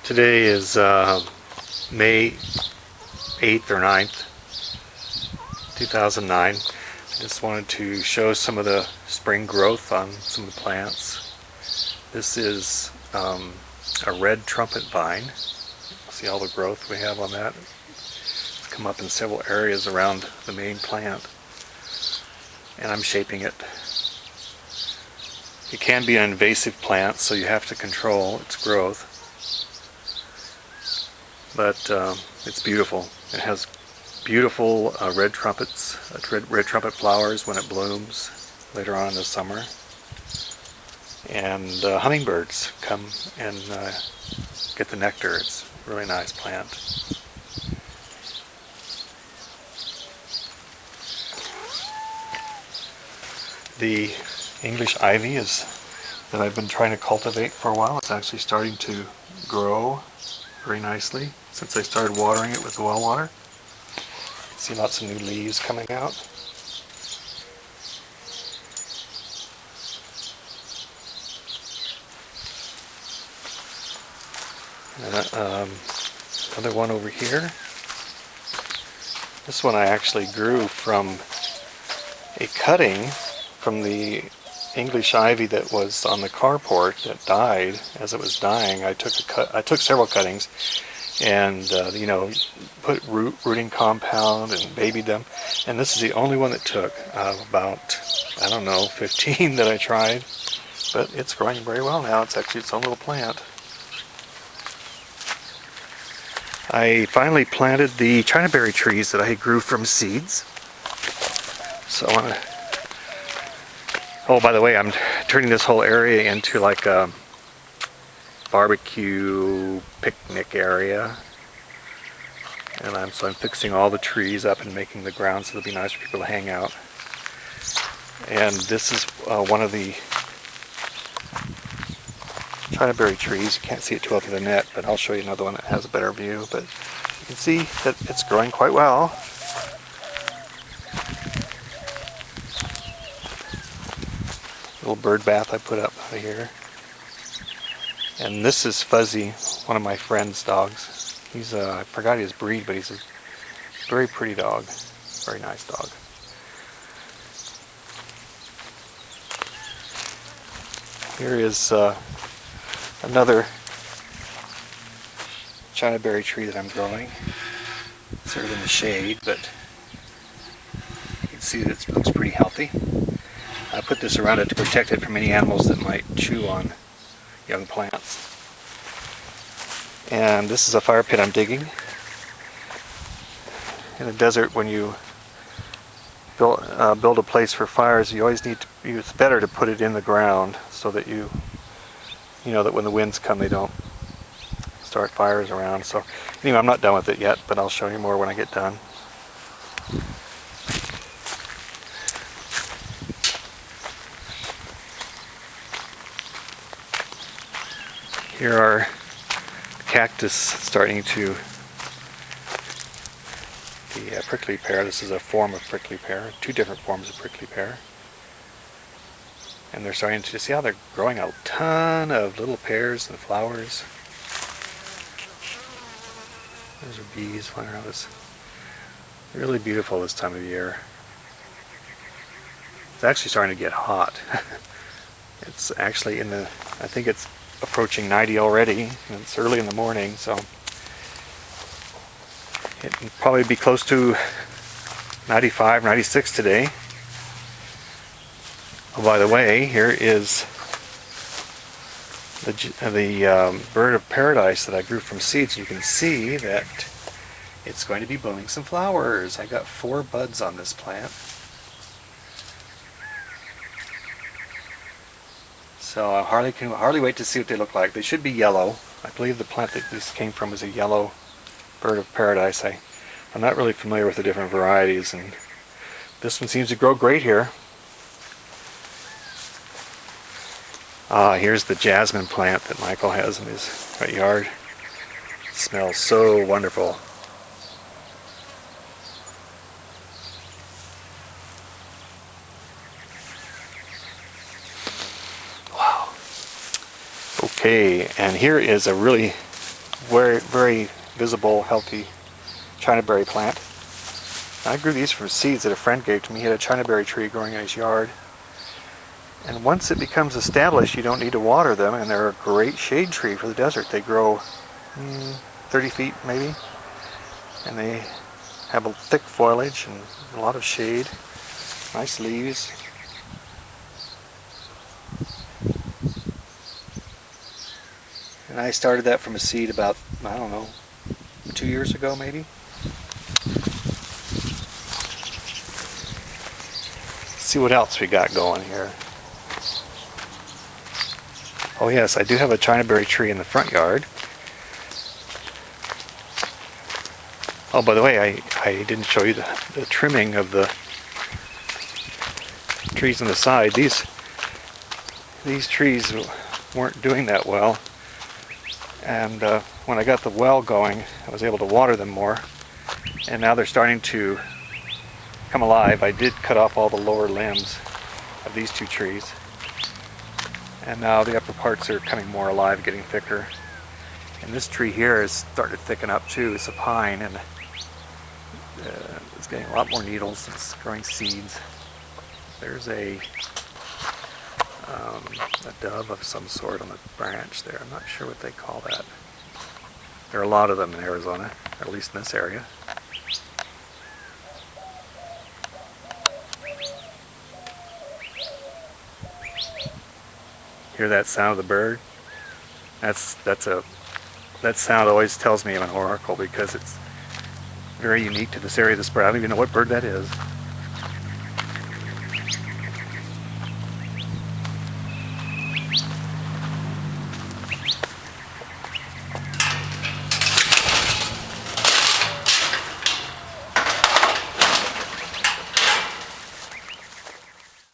Today is May 8th or 9th, 2009. I just wanted to show some of the spring growth on some of the plants. This is a red trumpet vine. See all the growth we have on that? It's come up in several areas around the main plant, and I'm shaping it. It can be an invasive plant, so you have to control its growth. But it's beautiful. It has beautiful red trumpets, red trumpet flowers when it blooms later on in the summer. And hummingbirds come and get the nectar. It's a really nice plant. The English ivy that I've been trying to cultivate for a while. It's actually starting to grow very nicely since I started watering it with the well water. See lots of new leaves coming out. And, another one over here. This one I actually grew from a cutting from the English ivy that was on the carport that died. As it was dying, I took several cuttings and put rooting compound and babied them, and this is the only one that took. About 15 that I tried, but it's growing very well now. It's actually its own little plant. I finally planted the Chinaberry trees that I grew from seeds. So I want to. Oh, by the way, I'm turning this whole area into like a barbecue picnic area, and I'm fixing all the trees up and making the ground so it'll be nice for people to hang out. And this is one of the Chinaberry trees. You can't see it too well through the net, but I'll show you another one that has a better view. But you can see that it's growing quite well. Little bird bath I put up here. And this is Fuzzy, one of my friend's dogs. He's I forgot his breed, but he's a very pretty dog. Very nice dog. Here is another Chinaberry tree that I'm growing. Sort of in the shade, but you can see that it looks pretty healthy. I put this around it to protect it from any animals that might chew on young plants. And this is a fire pit I'm digging. In the desert, when you build a place for fires, you always need to. It's better to put it in the ground so that you know that when the winds come, they don't start fires around. So anyway, I'm not done with it yet, but I'll show you more when I get done. Here are cactus starting to, the prickly pear. This is a form of prickly pear, two different forms of prickly pear. And they're starting to see how they're growing a ton of little pears and flowers. Those are bees flying around. It's really beautiful this time of year. It's actually starting to get hot. It's actually I think it's approaching 90 already, and it's early in the morning, so it will probably be close to 95, 96 today. Oh, by the way, here is the bird of paradise that I grew from seeds. You can see that it's going to be blowing some flowers. I got 4 buds on this plant. So I can hardly wait to see what they look like. They should be yellow. I believe the plant that this came from is a yellow bird of paradise. I'm not really familiar with the different varieties, and this one seems to grow great here. Here's the jasmine plant that Michael has in his front yard. It smells so wonderful. Okay, and here is a really very, very visible, healthy Chinaberry plant. I grew these from seeds that a friend gave to me. He had a Chinaberry tree growing in his yard. And once it becomes established, you don't need to water them, and they're a great shade tree for the desert. They grow 30 feet maybe, and they have a thick foliage and a lot of shade, nice leaves. And I started that from a seed about, I don't know, 2 years ago maybe. See what else we got going here. Oh yes, I do have a Chinaberry tree in the front yard. Oh, by the way, I didn't show you the trimming of the trees on the side. These trees weren't doing that well. And when I got the well going, I was able to water them more. And now they're starting to come alive. I did cut off all the lower limbs of these two trees. And now the upper parts are coming more alive, getting thicker. And this tree here is starting to thicken up too. It's a pine, and it's getting a lot more needles. It's growing seeds. There's a dove of some sort on the branch there. I'm not sure what they call that. There are a lot of them in Arizona, or at least in this area. Hear that sound of the bird? That sound always tells me of an oracle, because it's very unique to this area. This bird, I don't even know what bird that is.